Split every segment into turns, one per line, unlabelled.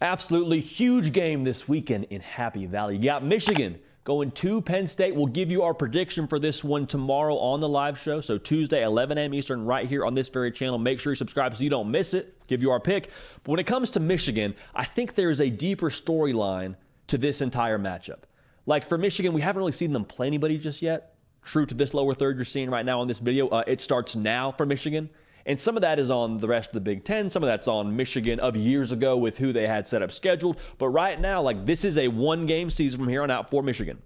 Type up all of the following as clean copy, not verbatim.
Absolutely huge game this weekend in Happy Valley. You got Michigan going to Penn State. We'll give you our prediction for this one tomorrow on the live show. So Tuesday, 11 a.m. Eastern, right here on this very channel. Make sure you subscribe so you don't miss it. Give you our pick. But when it comes to Michigan, I think there is a deeper storyline to this entire matchup. Like for Michigan, we haven't really seen them play anybody just yet. True to this lower third you're seeing right now on this video. It starts now for Michigan. And some of that is on the rest of the Big Ten. Some of that's on Michigan of years ago with who they had set up scheduled. But right now, like this is a one-game season from here on out for Michigan.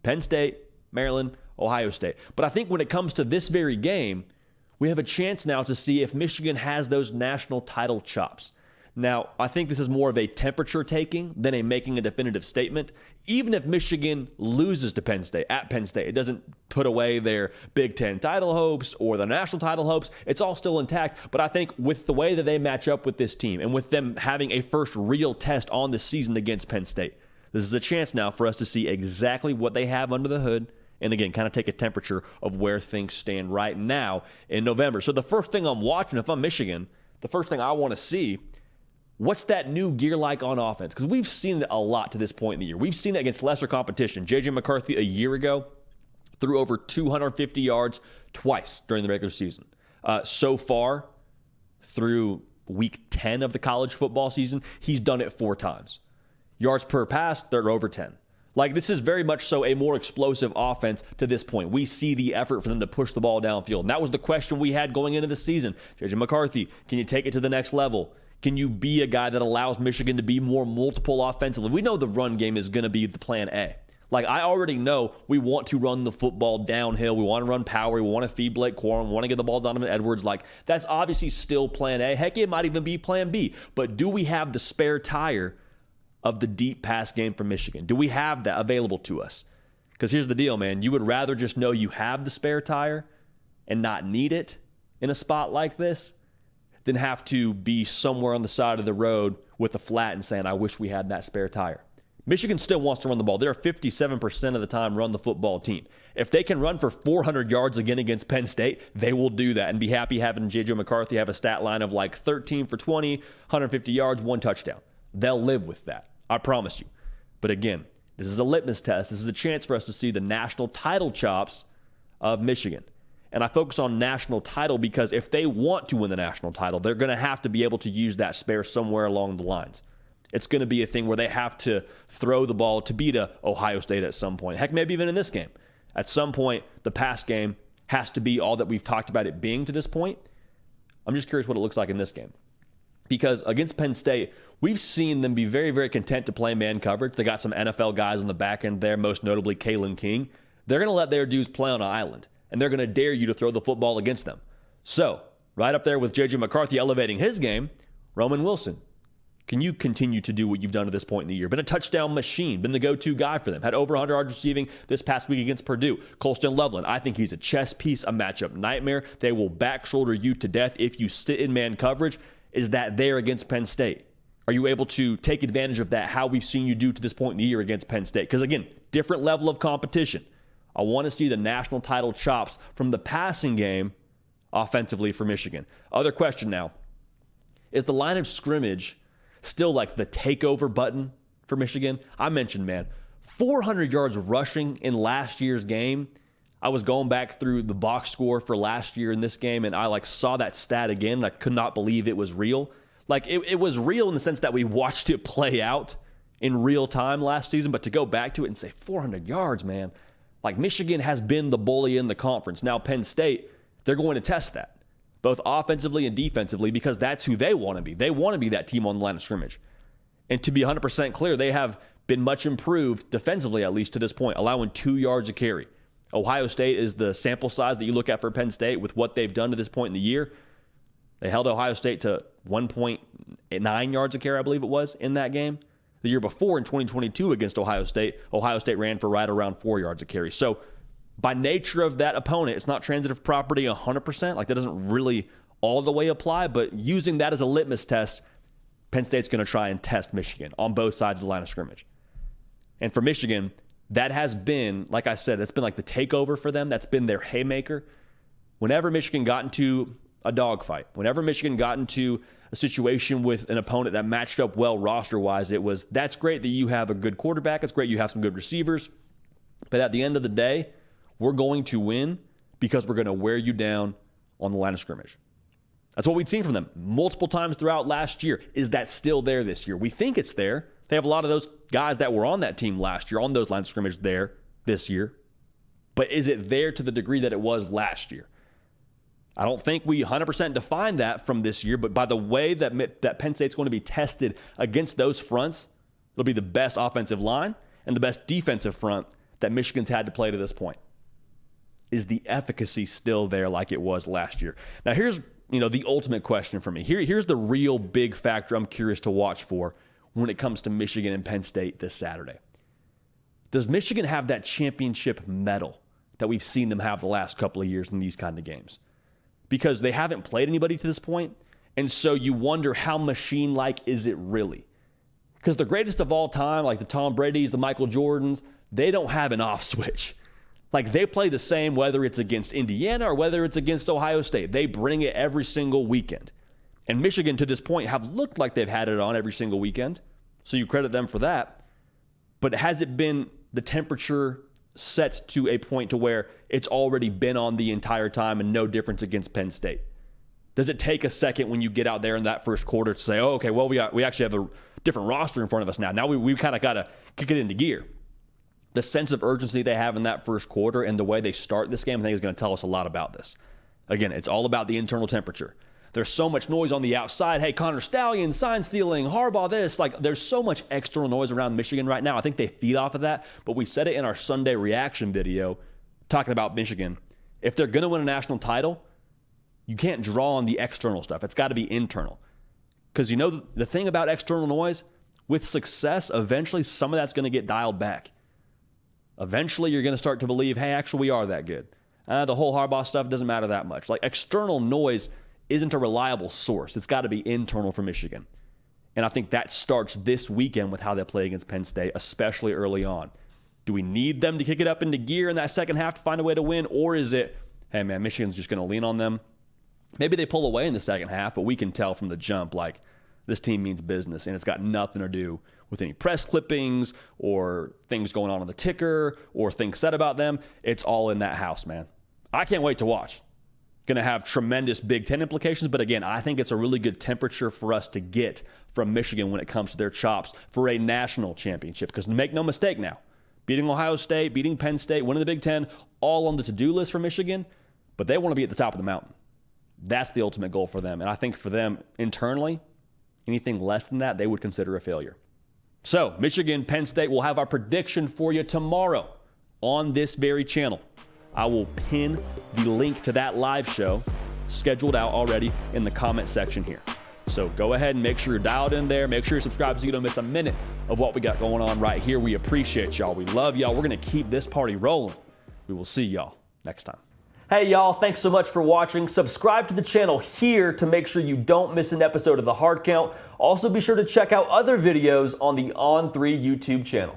Penn State, Maryland, Ohio State. But I think when it comes to this very game, we have a chance now to see if Michigan has those national title chops. Now, I think this is more of a temperature taking than a making a definitive statement. Even if Michigan loses to Penn State, at Penn State, it doesn't put away their Big Ten title hopes or the national title hopes. It's all still intact. But I think with the way that they match up with this team and with them having a first real test on the season against Penn State, this is a chance now for us to see exactly what they have under the hood. And again, kind of take a temperature of where things stand right now in November. So the first thing I'm watching, if I'm Michigan, the first thing I want to see, what's that new gear like on offense? Because we've seen it a lot to this point in the year. We've seen it against lesser competition. J.J. McCarthy a year ago threw over 250 yards twice during the regular season. So far, through week 10 of the college football season, he's done it 4 times. Yards per pass, they're over 10. Like, this is very much so a more explosive offense to this point. We see the effort for them to push the ball downfield. And that was the question we had going into the season. J.J. McCarthy, can you take it to the next level? Can you be a guy that allows Michigan to be more multiple offensively? We know the run game is going to be the plan A. Like, I already know we want to run the football downhill. We want to run power. We want to feed Blake Corum. We want to get the ball to Donovan Edwards. Like, that's obviously still plan A. Heck, it might even be plan B. But do we have the spare tire of the deep pass game from Michigan? Do we have that available to us? Because here's the deal, man. You would rather just know you have the spare tire and not need it in a spot like this than have to be somewhere on the side of the road with a flat and saying, I wish we had that spare tire. Michigan still wants to run the ball. They're 57% of the time run the football team. If they can run for 400 yards again against Penn State, they will do that and be happy having J.J. McCarthy have a stat line of like 13 for 20, 150 yards, 1 touchdown. They'll live with that. I promise you. But again, this is a litmus test. This is a chance for us to see the national title chops of Michigan. And I focus on national title because if they want to win the national title, they're going to have to be able to use that spare somewhere along the lines. It's going to be a thing where they have to throw the ball to beat Ohio State at some point. Heck, maybe even in this game. At some point, the pass game has to be all that we've talked about it being to this point. I'm just curious what it looks like in this game. Because against Penn State, we've seen them be very, very content to play man coverage. They got some NFL guys on the back end there, most notably Kalen King. They're going to let their dudes play on an island, and they're going to dare you to throw the football against them. So, right up there with J.J. McCarthy elevating his game, Roman Wilson. Can you continue to do what you've done to this point in the year? Been a touchdown machine, been the go-to guy for them. Had over 100 yards receiving this past week against Purdue. Colston Loveland, I think he's a chess piece, a matchup nightmare. They will back shoulder you to death if you sit in man coverage. Is that there against Penn State? Are you able to take advantage of that, how we've seen you do to this point in the year against Penn State? Because again, different level of competition. I want to see the national title chops from the passing game offensively for Michigan. Other question now, is the line of scrimmage still like the takeover button for Michigan? I mentioned, man, 400 yards rushing in last year's game. I was going back through the box score for last year in this game, and I saw that stat again, and I could not believe it was real. It was real in the sense that we watched it play out in real time last season, but to go back to it and say 400 yards, man, Michigan has been the bully in the conference. Now Penn State, they're going to test that, both offensively and defensively, because that's who they want to be. They want to be that team on the line of scrimmage. And to be 100% clear, they have been much improved defensively, at least to this point, allowing 2 yards a carry. Ohio State is the sample size that you look at for Penn State with what they've done to this point in the year. They held Ohio State to 1.9 yards a carry, I believe it was, in that game. The year before, in 2022 against Ohio State ran for right around 4 yards a carry. So by nature of that opponent, it's not transitive property 100%. That doesn't really all the way apply, but using that as a litmus test, Penn State's going to try and test Michigan on both sides of the line of scrimmage. And for Michigan, that has been, like I said, that's been like the takeover for them. That's been their haymaker. Whenever Michigan got into a dogfight, whenever Michigan got into a situation with an opponent that matched up well roster-wise. It was, that's great that you have a good quarterback. It's great you have some good receivers. But at the end of the day, we're going to win because we're going to wear you down on the line of scrimmage. That's what we'd seen from them multiple times throughout last year. Is that still there this year? We think it's there. They have a lot of those guys that were on that team last year, on those lines of scrimmage there this year. But is it there to the degree that it was last year? I don't think we 100% define that from this year, but by the way that Penn State's going to be tested against those fronts, it'll be the best offensive line and the best defensive front that Michigan's had to play to this point. Is the efficacy still there like it was last year? Now here's the ultimate question for me. Here's the real big factor I'm curious to watch for when it comes to Michigan and Penn State this Saturday. Does Michigan have that championship medal that we've seen them have the last couple of years in these kind of games? Because they haven't played anybody to this point, and so you wonder how machine-like is it really? Because the greatest of all time, like the Tom Brady's, the Michael Jordans, they don't have an off switch. Like they play the same whether it's against Indiana or whether it's against Ohio State. They bring it every single weekend. And Michigan to this point have looked like they've had it on every single weekend, so you credit them for that. But has it been the temperature set to a point to where it's already been on the entire time and no difference against Penn State? Does it take a second when you get out there in that first quarter to say, oh, okay, well, we actually have a different roster in front of us now. Now we kind of got to kick it into gear. The sense of urgency they have in that first quarter and the way they start this game, I think is going to tell us a lot about this. Again, it's all about the internal temperature. There's so much noise on the outside. Hey, Connor Stallion, sign stealing, Harbaugh this. Like, there's so much external noise around Michigan right now. I think they feed off of that. But we said it in our Sunday reaction video talking about Michigan. If they're going to win a national title, you can't draw on the external stuff. It's got to be internal. Because the thing about external noise, with success, eventually some of that's going to get dialed back. Eventually you're going to start to believe, hey, actually we are that good. The whole Harbaugh stuff doesn't matter that much. Like, external noise isn't a reliable source. It's got to be internal for Michigan. And I think that starts this weekend with how they play against Penn State, especially early on. Do we need them to kick it up into gear in that second half to find a way to win? Or is it, hey, man, Michigan's just going to lean on them? Maybe they pull away in the second half, but we can tell from the jump, like, this team means business, and it's got nothing to do with any press clippings or things going on the ticker or things said about them. It's all in that house, man. I can't wait to watch. Going to have tremendous Big Ten implications, but again, I think it's a really good temperature for us to get from Michigan when it comes to their chops for a national championship. Because make no mistake now, beating Ohio State, beating Penn State, winning the Big Ten, all on the to-do list for Michigan, but they want to be at the top of the mountain. That's the ultimate goal for them. And I think for them internally, anything less than that, they would consider a failure. So, Michigan, Penn State, will have our prediction for you tomorrow on this very channel. I will pin the link to that live show scheduled out already in the comment section here. So go ahead and make sure you're dialed in there. Make sure you're subscribed so you don't miss a minute of what we got going on right here. We appreciate y'all. We love y'all. We're going to keep this party rolling. We will see y'all next time. Hey, y'all. Thanks so much for watching. Subscribe to the channel here to make sure you don't miss an episode of The Hard Count. Also, be sure to check out other videos on the On3 YouTube channel.